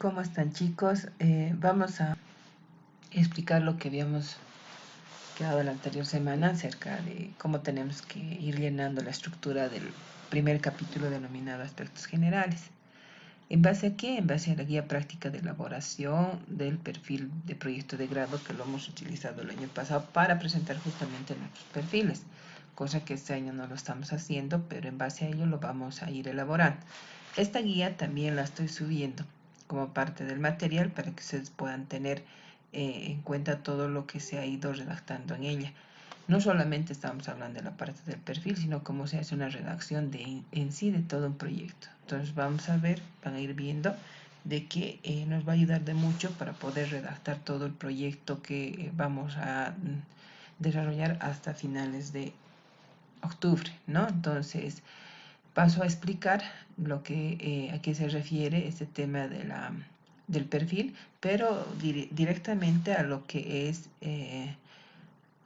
¿Cómo están, chicos? Vamos a explicar lo que habíamos quedado la anterior semana acerca de cómo tenemos que ir llenando la estructura del primer capítulo denominado Aspectos Generales. ¿En base a qué? En base a la guía práctica de elaboración del perfil de proyecto de grado que lo hemos utilizado el año pasado para presentar justamente nuestros perfiles, cosa que este año no lo estamos haciendo, pero en base a ello lo vamos a ir elaborando. Esta guía también la estoy subiendo como parte del material para que ustedes puedan tener en cuenta todo lo que se ha ido redactando en ella. No solamente estamos hablando de la parte del perfil, sino cómo se hace una redacción en sí de todo un proyecto. Entonces vamos a ver, van a ir viendo de que nos va a ayudar de mucho para poder redactar todo el proyecto que vamos a desarrollar hasta finales de octubre, ¿no? Entonces paso a explicar lo que a qué se refiere este tema del perfil, pero directamente a lo que es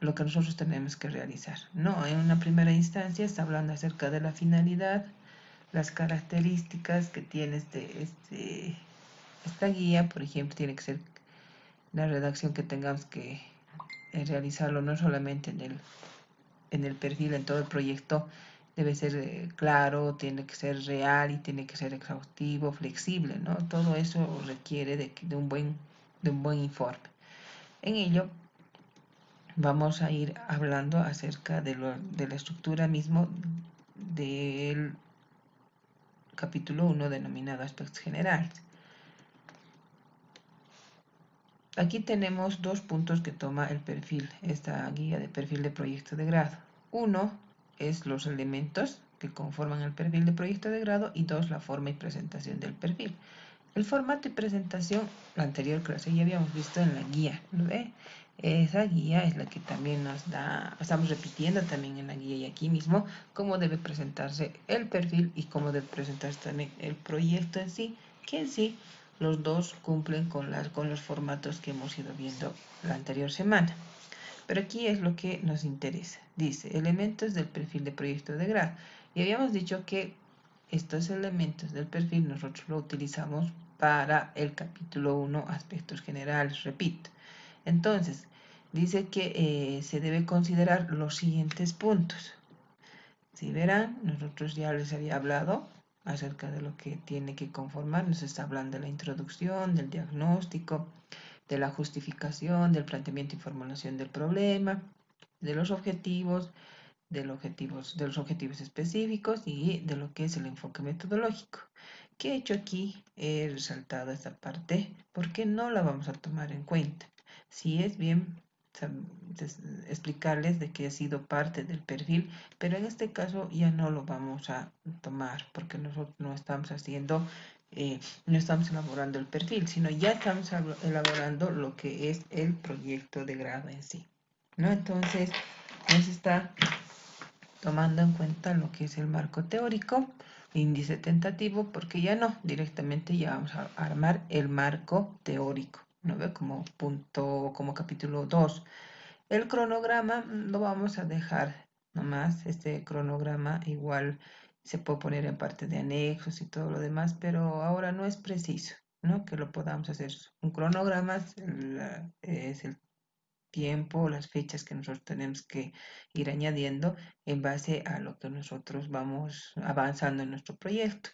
lo que nosotros tenemos que realizar. No, en una primera instancia está hablando acerca de la finalidad, las características que tiene esta guía. Por ejemplo, tiene que ser la redacción que tengamos que realizarlo no solamente en el perfil, en todo el proyecto, debe ser claro, tiene que ser real y tiene que ser exhaustivo, flexible, ¿no? Todo eso requiere de un buen informe. En ello vamos a ir hablando acerca de la estructura mismo del capítulo 1 denominado Aspectos Generales. Aquí tenemos dos puntos que toma el perfil, esta guía de perfil de proyecto de grado. Uno es los elementos que conforman el perfil de proyecto de grado y dos, la forma y presentación del perfil. El formato y presentación, la anterior clase ya habíamos visto en la guía, ¿lo ve? Esa guía es la que también nos da, estamos repitiendo también en la guía y aquí mismo cómo debe presentarse el perfil y cómo debe presentarse también el proyecto en sí, que en sí los dos cumplen con los formatos que hemos ido viendo la anterior semana. Pero aquí es lo que nos interesa. Dice, elementos del perfil de proyecto de grado. Y habíamos dicho que estos elementos del perfil nosotros lo utilizamos para el capítulo 1, aspectos generales, repito. Entonces, dice que se debe considerar los siguientes puntos. Si verán, nosotros ya les había hablado acerca de lo que tiene que conformar. Nos está hablando de la introducción, del diagnóstico, de la justificación, del planteamiento y formulación del problema, de los objetivos, de los objetivos específicos y de lo que es el enfoque metodológico. ¿Qué he hecho aquí? He resaltado esta parte porque no la vamos a tomar en cuenta. Si es bien explicarles de que ha sido parte del perfil, pero en este caso ya no lo vamos a tomar porque nosotros no estamos haciendo, no estamos elaborando el perfil, sino ya estamos elaborando lo que es el proyecto de grado en sí, ¿no? Entonces, nos está tomando en cuenta lo que es el marco teórico, índice tentativo, porque ya no, directamente ya vamos a armar el marco teórico, ¿no ve? Como punto, como capítulo 2. El cronograma lo vamos a dejar nomás, este cronograma igual se puede poner en parte de anexos y todo lo demás, pero ahora no es preciso, ¿no? Que lo podamos hacer. Un cronograma es el tiempo, las fechas que nosotros tenemos que ir añadiendo en base a lo que nosotros vamos avanzando en nuestro proyecto.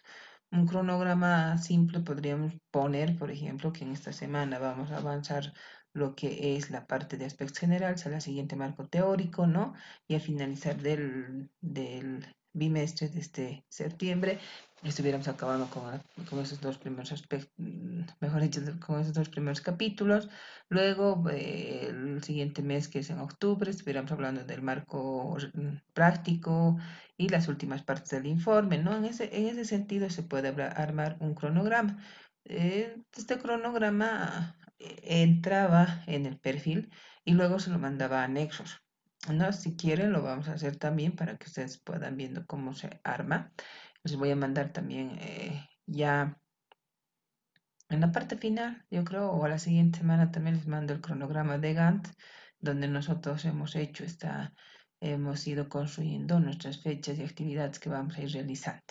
Un cronograma simple podríamos poner, por ejemplo, que en esta semana vamos a avanzar lo que es la parte de aspectos generales a la siguiente marco teórico, ¿no? Y al finalizar del bimestre de este septiembre, estuviéramos acabando con esos dos primeros aspectos, mejor dicho, con esos dos primeros capítulos. Luego, el siguiente mes, que es en octubre, estuviéramos hablando del marco práctico y las últimas partes del informe, ¿no? En ese sentido se puede armar un cronograma. Este cronograma entraba en el perfil y luego se lo mandaba a anexos, ¿no? Si quieren, lo vamos a hacer también para que ustedes puedan viendo cómo se arma. Les voy a mandar también ya en la parte final, yo creo, o a la siguiente semana también les mando el cronograma de Gantt, donde nosotros hemos ido construyendo nuestras fechas y actividades que vamos a ir realizando.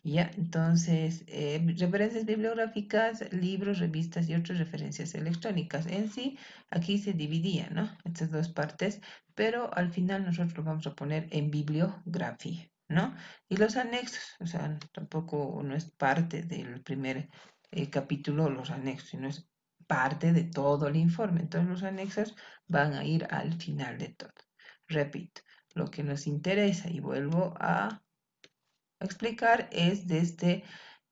Ya, entonces, referencias bibliográficas, libros, revistas y otras referencias electrónicas. En sí, aquí se dividía, ¿no? Estas dos partes, pero al final nosotros lo vamos a poner en bibliografía, ¿no? Y los anexos, o sea, tampoco no es parte del primer capítulo los anexos, sino es parte de todo el informe. Entonces, los anexos van a ir al final de todo. Repito, lo que nos interesa, y vuelvo a explicar, es desde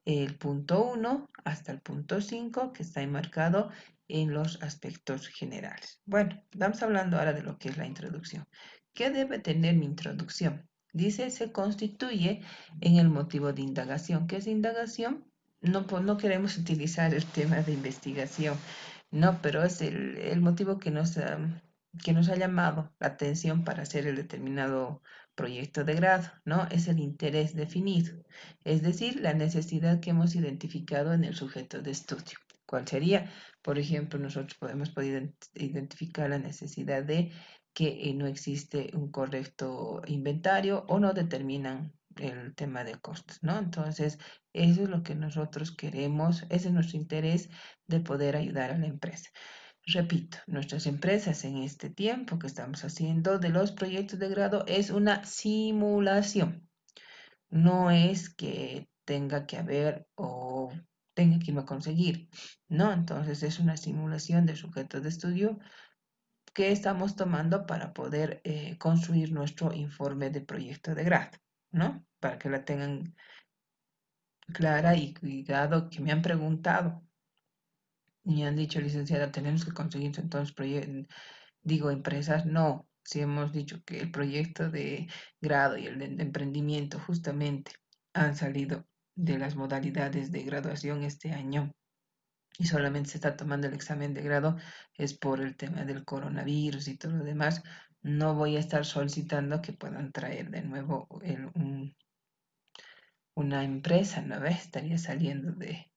el punto 1 hasta el punto 5 que está enmarcado en los aspectos generales. Bueno, vamos hablando ahora de lo que es la introducción. ¿Qué debe tener mi introducción? Dice, se constituye en el motivo de indagación. ¿Qué es indagación? No, pues no queremos utilizar el tema de investigación, no, pero es el motivo que nos ha llamado la atención para hacer el determinado proyecto de grado, ¿no? Es el interés definido, es decir, la necesidad que hemos identificado en el sujeto de estudio. ¿Cuál sería? Por ejemplo, nosotros podemos poder identificar la necesidad de que no existe un correcto inventario o no determinan el tema de costos, ¿no? Entonces, eso es lo que nosotros queremos, ese es nuestro interés de poder ayudar a la empresa. Repito, nuestras empresas en este tiempo que estamos haciendo de los proyectos de grado es una simulación. No es que tenga que haber o tenga que irme a conseguir, ¿no? Entonces es una simulación de sujetos de estudio que estamos tomando para poder construir nuestro informe de proyecto de grado, ¿no? Para que la tengan clara y cuidado, que me han preguntado y han dicho, licenciada, tenemos que conseguir entonces digo, empresas, no. Si hemos dicho que el proyecto de grado y el de emprendimiento justamente han salido de las modalidades de graduación este año y solamente se está tomando el examen de grado, es por el tema del coronavirus y todo lo demás. No voy a estar solicitando que puedan traer de nuevo una empresa, ¿no ves? Estaría saliendo de,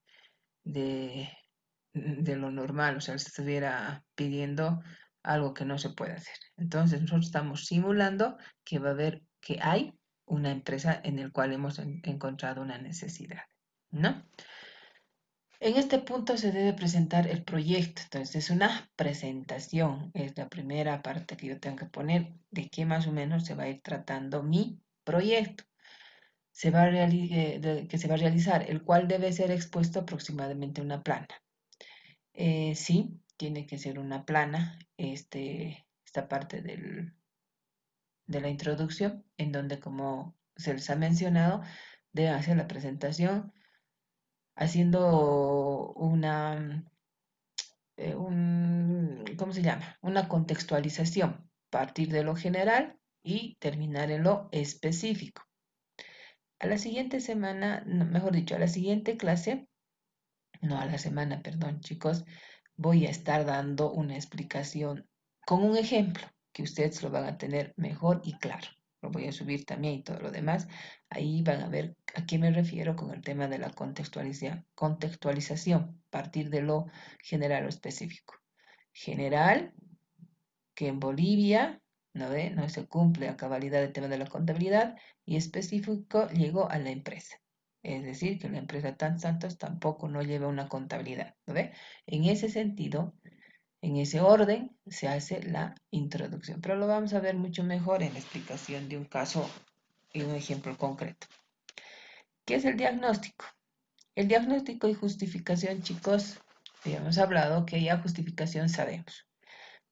de lo normal, o sea, se estuviera pidiendo algo que no se puede hacer. Entonces, nosotros estamos simulando que va a haber, que hay una empresa en el cual hemos encontrado una necesidad, ¿no? En este punto se debe presentar el proyecto, entonces es una presentación, es la primera parte que yo tengo que poner de qué más o menos se va a ir tratando mi proyecto. Que se va a realizar, el cual debe ser expuesto aproximadamente a una plana. Sí, tiene que ser una plana, esta parte de la introducción, en donde, como se les ha mencionado, deben hacer la presentación haciendo ¿cómo se llama? Una contextualización, partir de lo general y terminar en lo específico. A la siguiente semana, no, mejor dicho, a la siguiente clase, no a la semana, perdón, chicos, voy a estar dando una explicación con un ejemplo que ustedes lo van a tener mejor y claro. Lo voy a subir también y todo lo demás. Ahí van a ver a qué me refiero con el tema de la contextualización, partir de lo general o específico. General, que en Bolivia no se cumple a cabalidad el tema de la contabilidad, y específico llegó a la empresa. Es decir, que la empresa Tan Santos tampoco no lleva una contabilidad, ¿no ve? En ese sentido, en ese orden, se hace la introducción, pero lo vamos a ver mucho mejor en la explicación de un caso y un ejemplo concreto. ¿Qué es el diagnóstico? El diagnóstico y justificación, chicos, habíamos hablado que ya justificación sabemos.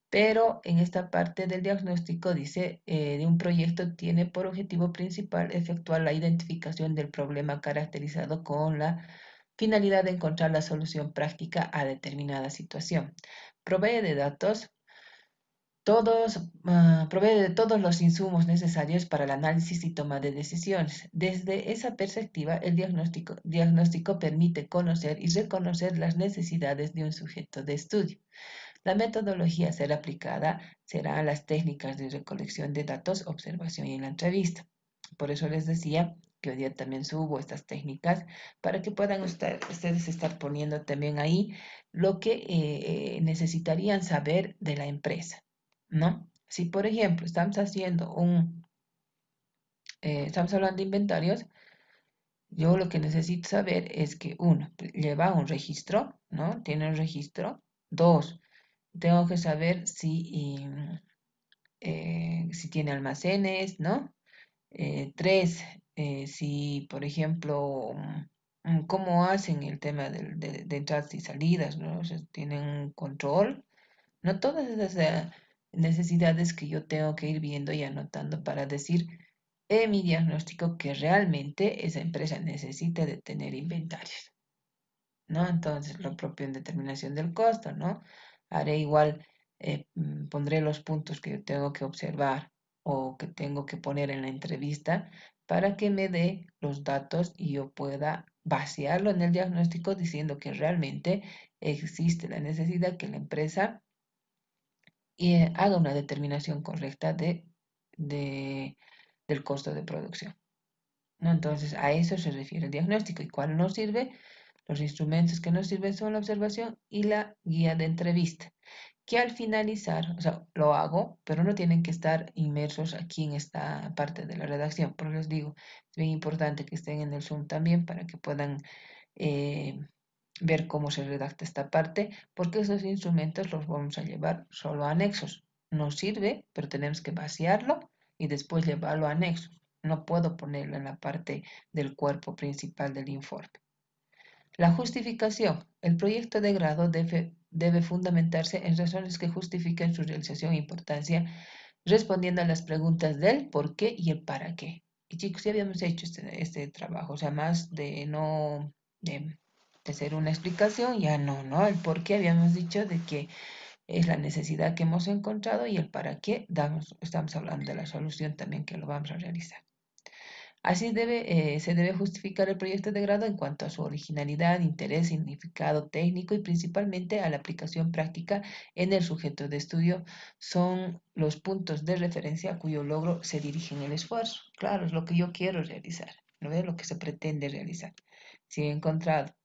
Pero en esta parte del diagnóstico dice, de un proyecto tiene por objetivo principal efectuar la identificación del problema caracterizado con la finalidad de encontrar la solución práctica a determinada situación. Provee de datos, provee de todos los insumos necesarios para el análisis y toma de decisiones. Desde esa perspectiva, el diagnóstico permite conocer y reconocer las necesidades de un sujeto de estudio. La metodología a ser aplicada serán las técnicas de recolección de datos, observación y la entrevista. Por eso les decía que hoy día también subo estas técnicas para que puedan ustedes estar poniendo también ahí lo que necesitarían saber de la empresa, ¿no? Si, por ejemplo, estamos hablando de inventarios, Yo lo que necesito saber es que, uno, lleva un registro, ¿no? Tiene un registro. Dos, tengo que saber si tiene almacenes, ¿no? Tres, si, por ejemplo, cómo hacen el tema de entradas y salidas, ¿no? O sea, tienen un control, ¿no? Todas esas necesidades que yo tengo que ir viendo y anotando para decir mi diagnóstico que realmente esa empresa necesita de tener inventarios, ¿no? Entonces, lo propio en determinación del costo, ¿no? Haré igual, pondré los puntos que yo tengo que observar o que tengo que poner en la entrevista para que me dé los datos y yo pueda vaciarlo en el diagnóstico diciendo que realmente existe la necesidad que la empresa haga una determinación correcta de- del costo de producción, ¿no? Entonces, a eso se refiere el diagnóstico. ¿Y cuál nos sirve? Los instrumentos que nos sirven son la observación y la guía de entrevista, que al finalizar, o sea, lo hago, pero no tienen que estar inmersos aquí en esta parte de la redacción. Por eso les digo, es bien importante que estén en el Zoom también para que puedan eh, ver cómo se redacta esta parte, porque esos instrumentos los vamos a llevar solo a anexos. Nos sirve, pero tenemos que vaciarlo y después llevarlo a anexos. No puedo ponerlo en la parte del cuerpo principal del informe. La justificación. El proyecto de grado debe fundamentarse en razones que justifiquen su realización e importancia, respondiendo a las preguntas del por qué y el para qué. Y chicos, ya habíamos hecho este trabajo, o sea, más de no de ser una explicación, ya no, ¿no? El por qué habíamos dicho de que es la necesidad que hemos encontrado y el para qué estamos hablando de la solución también que lo vamos a realizar. Así se debe justificar el proyecto de grado en cuanto a su originalidad, interés, significado técnico y principalmente a la aplicación práctica en el sujeto de estudio. Son los puntos de referencia a cuyo logro se dirige el esfuerzo. Claro, es lo que yo quiero realizar, ¿no es lo que se pretende realizar? Si he encontrado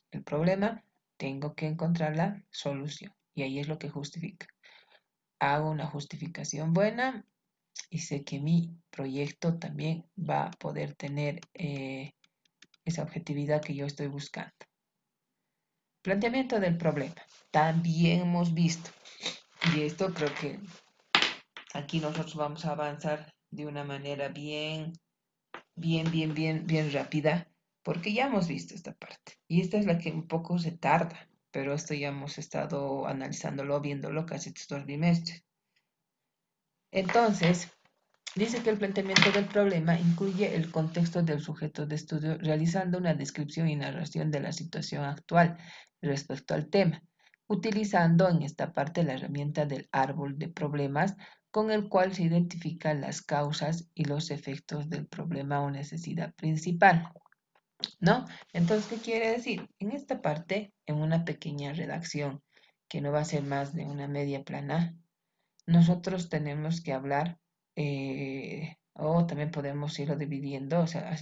el problema, tengo que encontrar la solución y ahí es lo que justifica. Hago una justificación buena y sé que mi proyecto también va a poder tener esa objetividad que yo estoy buscando. Planteamiento del problema. También hemos visto, y esto creo que aquí nosotros vamos a avanzar de una manera bien rápida, porque ya hemos visto esta parte. Y esta es la que un poco se tarda, pero esto ya hemos estado analizándolo, viéndolo casi estos bimestres. Entonces, dice que el planteamiento del problema incluye el contexto del sujeto de estudio, realizando una descripción y narración de la situación actual respecto al tema, utilizando en esta parte la herramienta del árbol de problemas, con el cual se identifican las causas y los efectos del problema o necesidad principal, ¿no? Entonces, ¿qué quiere decir? En esta parte, en una pequeña redacción, que no va a ser más de una media plana, nosotros tenemos que hablar, o también podemos irlo dividiendo, o sea,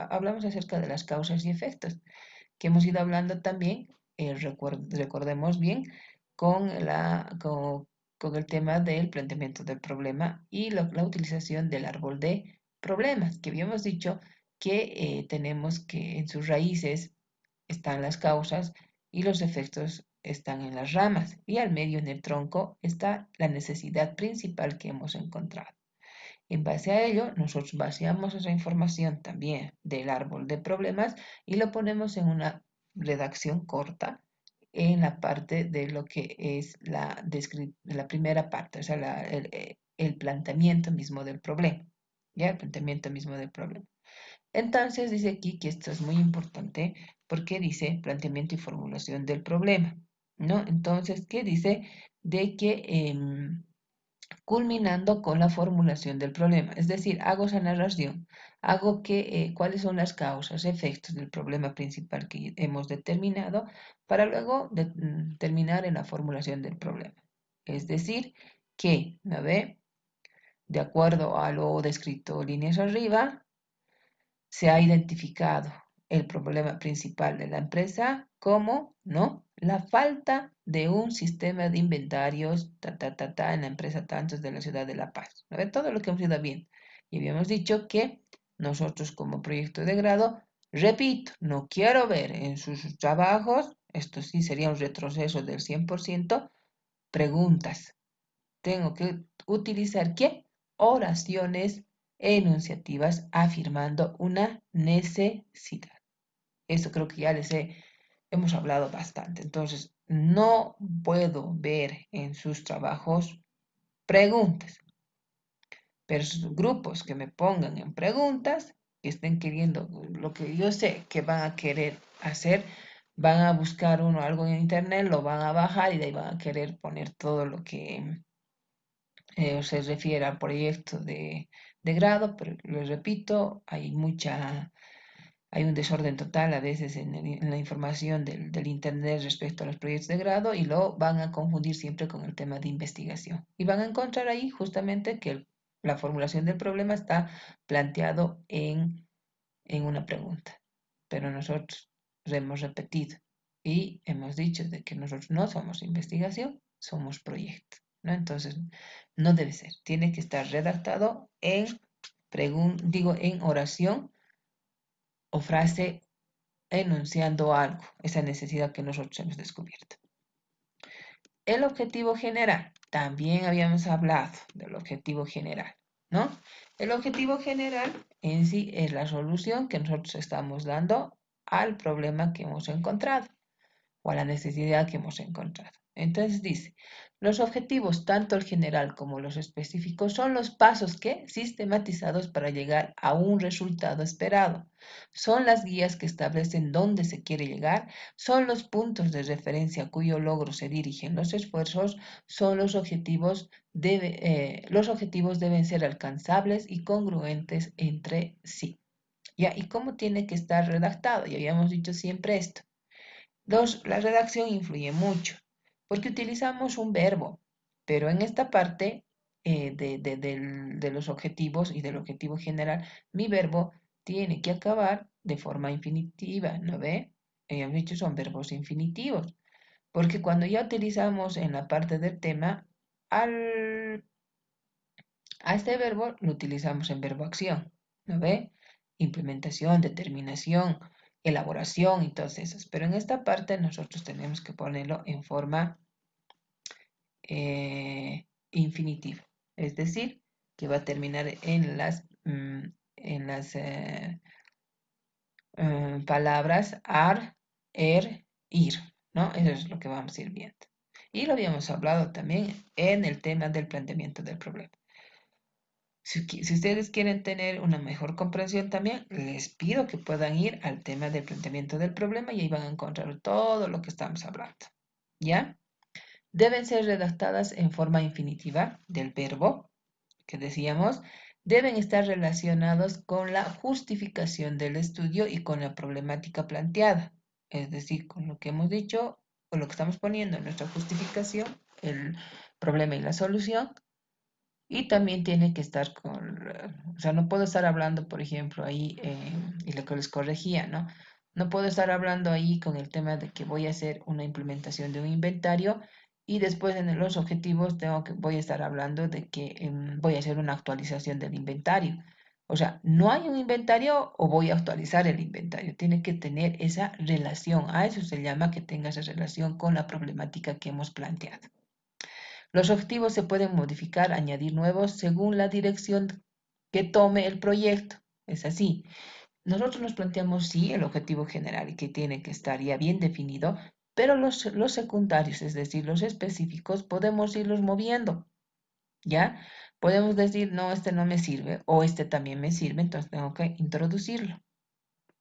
hablamos acerca de las causas y efectos, que hemos ido hablando también, recordemos bien, con el tema del planteamiento del problema y la utilización del árbol de problemas, que habíamos dicho que tenemos que en sus raíces están las causas y los efectos están en las ramas y al medio en el tronco está la necesidad principal que hemos encontrado. En base a ello, nosotros vaciamos esa información también del árbol de problemas y lo ponemos en una redacción corta en la parte de lo que es la primera parte, o sea, el planteamiento mismo del problema. ¿Ya? El planteamiento mismo del problema. Entonces dice aquí que esto es muy importante porque dice planteamiento y formulación del problema, ¿no? Entonces, ¿qué dice? De que culminando con la formulación del problema, es decir, hago esa narración, cuáles son las causas, efectos del problema principal que hemos determinado para luego terminar en la formulación del problema. Es decir, que, ¿no ve? De acuerdo a lo descrito líneas arriba, se ha identificado el problema principal de la empresa como, ¿no? La falta de un sistema de inventarios, en la empresa tantos de la ciudad de La Paz. ¿No ve? Todo lo que hemos ido bien. Y habíamos dicho que nosotros como proyecto de grado, repito, no quiero ver en sus trabajos, esto sí sería un retroceso del 100%, preguntas. Tengo que utilizar ¿qué? Oraciones enunciativas afirmando una necesidad. Eso creo que ya hemos hablado bastante. Entonces, no puedo ver en sus trabajos preguntas, pero grupos que me pongan en preguntas, que estén queriendo lo que yo sé que van a querer hacer, van a buscar algo en internet, lo van a bajar y de ahí van a querer poner todo lo que se refiere al proyecto de grado, pero les repito, hay un desorden total a veces en la información del Internet respecto a los proyectos de grado y lo van a confundir siempre con el tema de investigación. Y van a encontrar ahí justamente que la formulación del problema está planteado en una pregunta. Pero nosotros hemos repetido y hemos dicho de que nosotros no somos investigación, somos proyecto, ¿no? Entonces, no debe ser. Tiene que estar redactado en oración o frase enunciando algo, esa necesidad que nosotros hemos descubierto. El objetivo general, también habíamos hablado del objetivo general, ¿no? El objetivo general en sí es la solución que nosotros estamos dando al problema que hemos encontrado o a la necesidad que hemos encontrado. Entonces dice, los objetivos, tanto el general como los específicos, son los pasos que sistematizados para llegar a un resultado esperado. Son las guías que establecen dónde se quiere llegar, son los puntos de referencia a cuyo logro se dirigen los esfuerzos, son los objetivos deben ser alcanzables y congruentes entre sí. ¿Ya? ¿Y cómo tiene que estar redactado? Ya habíamos dicho siempre esto. La redacción influye mucho porque utilizamos un verbo, pero en esta parte de los objetivos y del objetivo general, mi verbo tiene que acabar de forma infinitiva, ¿no ve? Hemos dicho son verbos infinitivos, porque cuando ya utilizamos en la parte del tema, a este verbo lo utilizamos en verbo acción, ¿no ve? Implementación, determinación, elaboración y todas esas. Pero en esta parte nosotros tenemos que ponerlo en forma infinitiva. Es decir, que va a terminar en las palabras ar, ir, ¿no? Eso es lo que vamos a ir viendo. Y lo habíamos hablado también en el tema del planteamiento del problema. Si ustedes quieren tener una mejor comprensión también, les pido que puedan ir al tema del planteamiento del problema y ahí van a encontrar todo lo que estamos hablando. ¿Ya? Deben ser redactadas en forma infinitiva del verbo, que decíamos, deben estar relacionados con la justificación del estudio y con la problemática planteada. Es decir, con lo que hemos dicho, con lo que estamos poniendo en nuestra justificación, el problema y la solución, y también tiene que estar o sea, no puedo estar hablando, por ejemplo, ahí, y lo que les corregía, ¿no? No puedo estar hablando ahí con el tema de que voy a hacer una implementación de un inventario y después en los objetivos voy a estar hablando de que voy a hacer una actualización del inventario. O sea, no hay un inventario o voy a actualizar el inventario. Tiene que tener esa relación. A eso se llama que tenga esa relación con la problemática que hemos planteado. Los objetivos se pueden modificar, añadir nuevos según la dirección que tome el proyecto. Es así. Nosotros nos planteamos, sí, el objetivo general y que tiene que estar ya bien definido, pero los secundarios, es decir, los específicos, podemos irlos moviendo, ¿ya? Podemos decir, no, este no me sirve o este también me sirve, entonces tengo que introducirlo,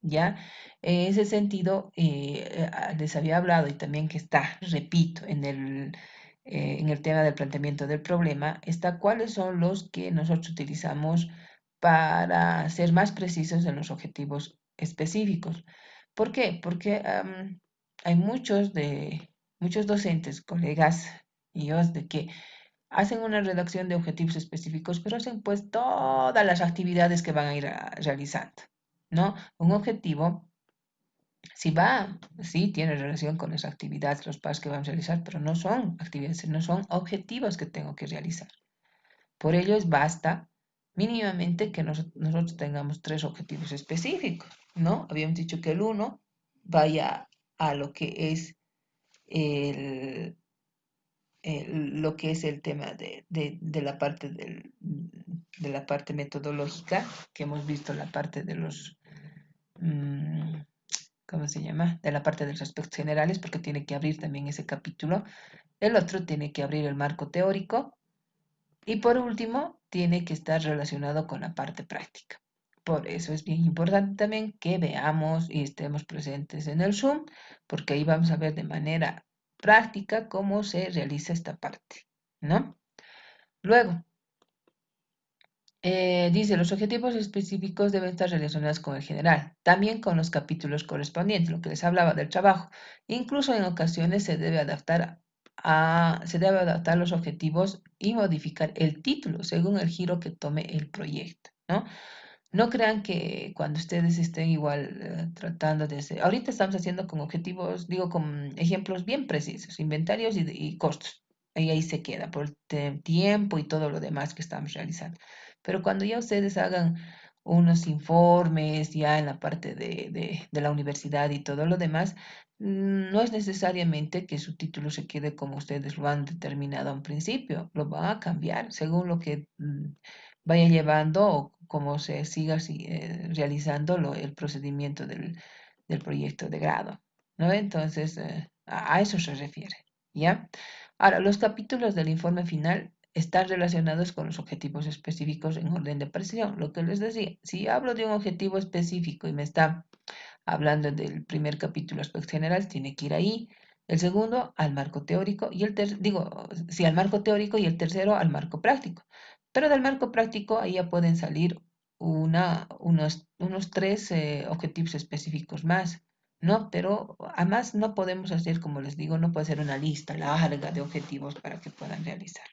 ¿ya? En ese sentido, les había hablado y también que está, repito, en el tema del planteamiento del problema, está cuáles son los que nosotros utilizamos para ser más precisos en los objetivos específicos. ¿Por qué? Porque hay muchos docentes, colegas míos, de que hacen una redacción de objetivos específicos, pero hacen pues todas las actividades que van a ir realizando, ¿no? Un objetivo, sí tiene relación con las actividades, los pasos que vamos a realizar, pero no son actividades, no son objetivos que tengo que realizar. Por ello basta mínimamente que nosotros tengamos 3 objetivos específicos, ¿no? Habíamos dicho que el uno vaya a lo que es el, lo que es el tema de la parte de la parte metodológica, que hemos visto la parte de los, mm, ¿cómo se llama? De la parte de los aspectos generales, porque tiene que abrir también ese capítulo. El otro tiene que abrir el marco teórico. Y por último, tiene que estar relacionado con la parte práctica. Por eso es bien importante también que veamos y estemos presentes en el Zoom, porque ahí vamos a ver de manera práctica cómo se realiza esta parte, ¿no? Luego, dice, los objetivos específicos deben estar relacionados con el general, también con los capítulos correspondientes, lo que les hablaba del trabajo. Incluso en ocasiones se debe adaptar los objetivos y modificar el título según el giro que tome el proyecto, ¿no? No crean que cuando ustedes estén igual tratando de hacer, ahorita estamos haciendo con objetivos, digo, con ejemplos bien precisos, inventarios y costos. Ahí se queda por el tiempo y todo lo demás que estamos realizando. Pero cuando ya ustedes hagan unos informes ya en la parte de la universidad y todo lo demás, no es necesariamente que su título se quede como ustedes lo han determinado a un principio, lo van a cambiar según lo que vaya llevando o cómo se siga realizando el procedimiento del proyecto de grado, ¿no? Entonces, a eso se refiere, ¿ya? Ahora, los capítulos del informe final están relacionados con los objetivos específicos en orden de precisión. Lo que les decía, si hablo de un objetivo específico y me está hablando del primer capítulo aspectos generales, tiene que ir ahí. El segundo al marco teórico y digo, sí, al marco teórico y el tercero al marco práctico. Pero del marco práctico ahí ya pueden salir unos 3 objetivos específicos más, ¿no? Pero además no podemos hacer, como les digo, no puede ser una lista larga de objetivos para que puedan realizar.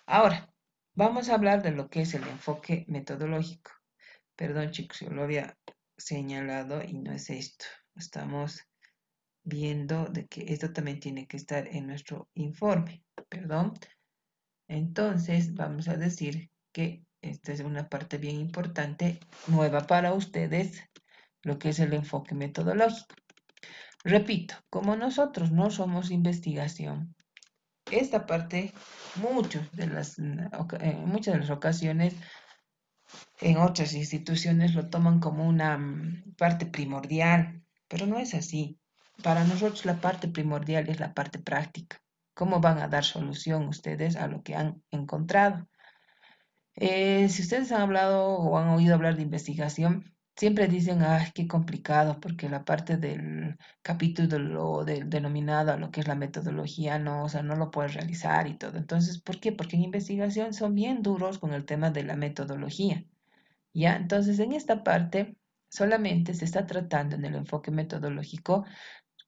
Ahora, vamos a hablar de lo que es el enfoque metodológico. Perdón, chicos, yo lo había señalado y no es esto. Estamos viendo de que esto también tiene que estar en nuestro informe. Perdón. Entonces, vamos a decir que esta es una parte bien importante, nueva para ustedes, lo que es el enfoque metodológico. Repito, como nosotros no somos investigación, esta parte, muchas de las ocasiones, en otras instituciones lo toman como una parte primordial, pero no es así. Para nosotros la parte primordial es la parte práctica. ¿Cómo van a dar solución ustedes a lo que han encontrado? Si ustedes han hablado o han oído hablar de investigación, siempre dicen, ay, qué complicado, porque la parte del capítulo denominado a lo que es la metodología, no, o sea, no lo puedes realizar y todo. Entonces, ¿por qué? Porque en investigación son bien duros con el tema de la metodología. ¿Ya? Entonces, en esta parte solamente se está tratando en el enfoque metodológico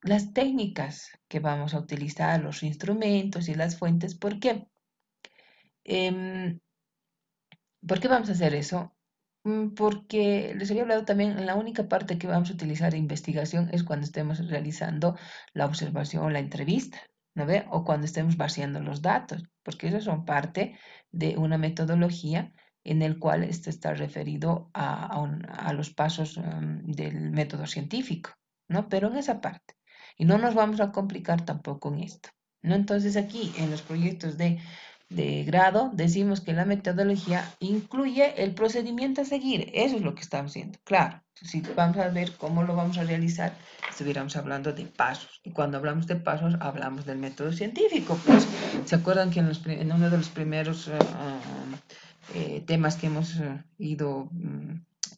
las técnicas que vamos a utilizar, los instrumentos y las fuentes. ¿Por qué? Em, ¿Por qué vamos a hacer eso? Porque les había hablado también, la única parte que vamos a utilizar de investigación es cuando estemos realizando la observación, la entrevista, ¿no ve? O cuando estemos vaciando los datos, porque esos son parte de una metodología en el cual este está referido a los pasos del método científico, ¿no? Pero en esa parte. Y no nos vamos a complicar tampoco en esto, ¿no? Entonces aquí en los proyectos de grado, decimos que la metodología incluye el procedimiento a seguir. Eso es lo que estamos haciendo. Claro, si vamos a ver cómo lo vamos a realizar, estuviéramos hablando de pasos. Y cuando hablamos de pasos, hablamos del método científico. Pues, ¿se acuerdan que en uno de los primeros temas que hemos ido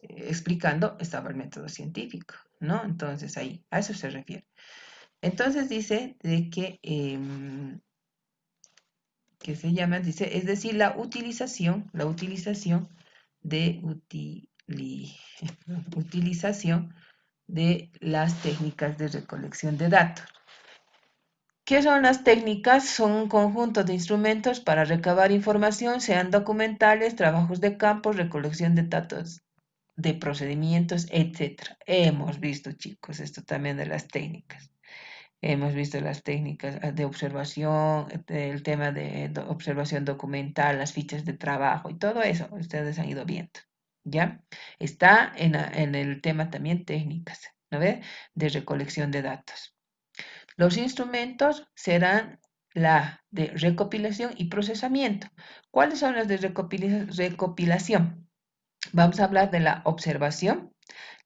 explicando estaba el método científico, ¿no? Entonces ahí, a eso se refiere. Entonces dice de que se llama, dice, es decir, de utilización de las técnicas de recolección de datos. ¿Qué son las técnicas? Son un conjunto de instrumentos para recabar información, sean documentales, trabajos de campo, recolección de datos, de procedimientos, etc. Hemos visto, chicos, esto también de las técnicas. hemos visto las técnicas de observación, el tema de observación documental, las fichas de trabajo y todo eso, ustedes han ido viendo, ¿ya? Está en el tema también técnicas, ¿no ve? De recolección de datos. Los instrumentos serán la de recopilación y procesamiento. ¿Cuáles son las de recopilación? Vamos a hablar de la observación,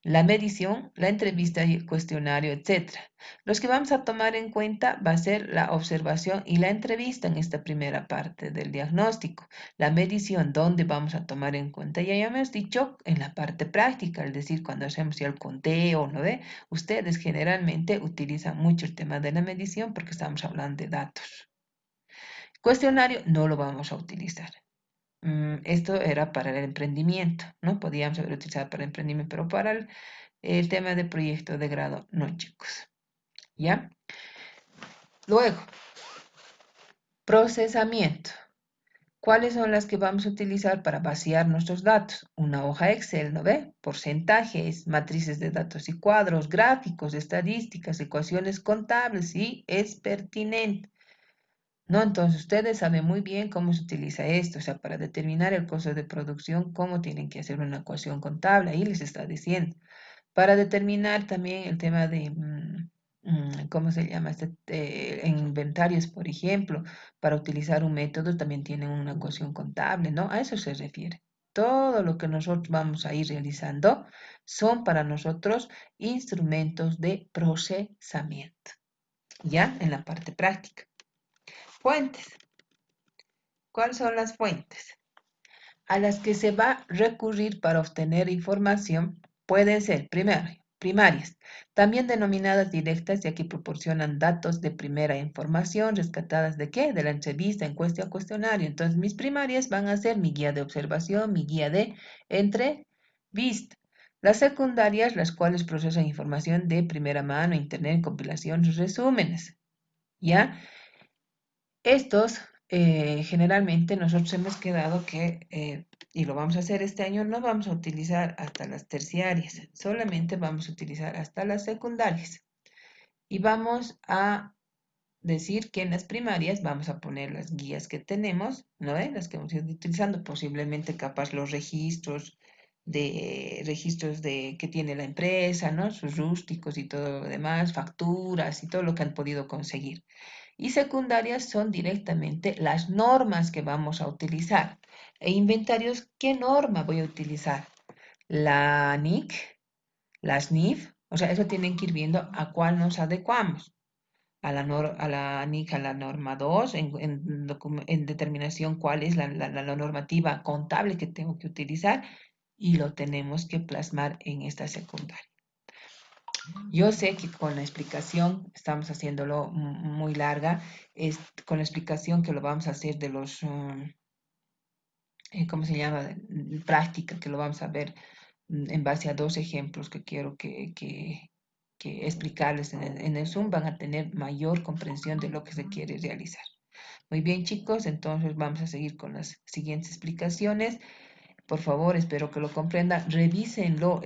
la medición, la entrevista y el cuestionario, etcétera. Los que vamos a tomar en cuenta va a ser la observación y la entrevista en esta primera parte del diagnóstico. La medición, ¿dónde vamos a tomar en cuenta? Ya hemos dicho en la parte práctica, es decir, cuando hacemos ya el conteo, ¿no ve? Ustedes generalmente utilizan mucho el tema de la medición porque estamos hablando de datos. Cuestionario no lo vamos a utilizar. Esto era para el emprendimiento, ¿no? Podíamos haber utilizado para el emprendimiento, pero para el tema de proyecto de grado, no, chicos. ¿Ya? Luego, procesamiento. ¿Cuáles son las que vamos a utilizar para vaciar nuestros datos? Una hoja Excel, ¿no ve? Porcentajes, matrices de datos y cuadros, gráficos, estadísticas, ecuaciones contables, y es pertinente. ¿No? Entonces, ustedes saben muy bien cómo se utiliza esto, o sea, para determinar el costo de producción, cómo tienen que hacer una ecuación contable, ahí les está diciendo. Para determinar también el tema de, ¿cómo se llama? En inventarios, por ejemplo, para utilizar un método también tienen una ecuación contable, ¿no? A eso se refiere. Todo lo que nosotros vamos a ir realizando son para nosotros instrumentos de procesamiento, ¿ya? En la parte práctica. Fuentes. ¿Cuáles son las fuentes a las que se va a recurrir para obtener información? Pueden ser, primero, primarias, también denominadas directas, ya que proporcionan datos de primera información rescatadas de qué? De la entrevista, encuesta o cuestionario. Entonces, mis primarias van a ser mi guía de observación, mi guía de entrevista. Las secundarias, las cuales procesan información de primera mano, internet, compilaciones, resúmenes. ¿Ya? Estos, generalmente nosotros hemos quedado que, y lo vamos a hacer este año, no vamos a utilizar hasta las terciarias, solamente vamos a utilizar hasta las secundarias. Y vamos a decir que en las primarias vamos a poner las guías que tenemos, ¿no? Las que hemos ido utilizando, posiblemente capaz los registros de que tiene la empresa, ¿no? Sus rústicos y todo lo demás, facturas y todo lo que han podido conseguir. Y secundarias son directamente las normas que vamos a utilizar. E inventarios, ¿qué norma voy a utilizar? La NIC, la SNIF, o sea, eso tienen que ir viendo a cuál nos adecuamos. A la NIC, a la norma 2, en determinación cuál es la normativa contable que tengo que utilizar y lo tenemos que plasmar en esta secundaria. Yo sé que con la explicación, estamos haciéndolo muy larga, es con la explicación que lo vamos a hacer de los, ¿cómo se llama? Práctica, que lo vamos a ver en base a dos ejemplos que quiero que explicarles en el Zoom, van a tener mayor comprensión de lo que se quiere realizar. Muy bien, chicos, entonces vamos a seguir con las siguientes explicaciones. Por favor, espero que lo comprendan. Revísenlo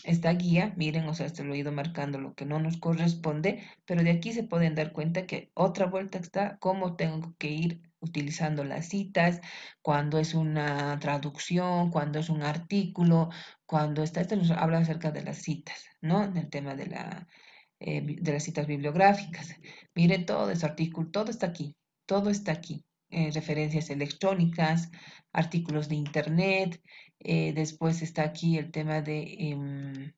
esta guía, miren, o sea, se lo he ido marcando lo que no nos corresponde, pero de aquí se pueden dar cuenta que otra vuelta está cómo tengo que ir utilizando las citas, cuando es una traducción, cuando es un artículo, cuando está, esto nos habla acerca de las citas, ¿no? Del tema de las citas bibliográficas. Miren todo ese artículo, todo está aquí, todo está aquí. Referencias electrónicas, artículos de internet, después está aquí el tema de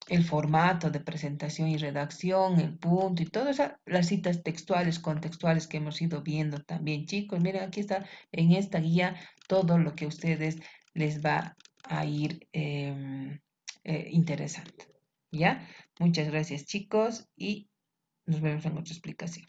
el formato de presentación y redacción, el punto y todas las citas textuales, contextuales que hemos ido viendo también, chicos. Miren, aquí está en esta guía todo lo que a ustedes les va a ir interesando. ¿Ya? Muchas gracias, chicos, y nos vemos en otra explicación.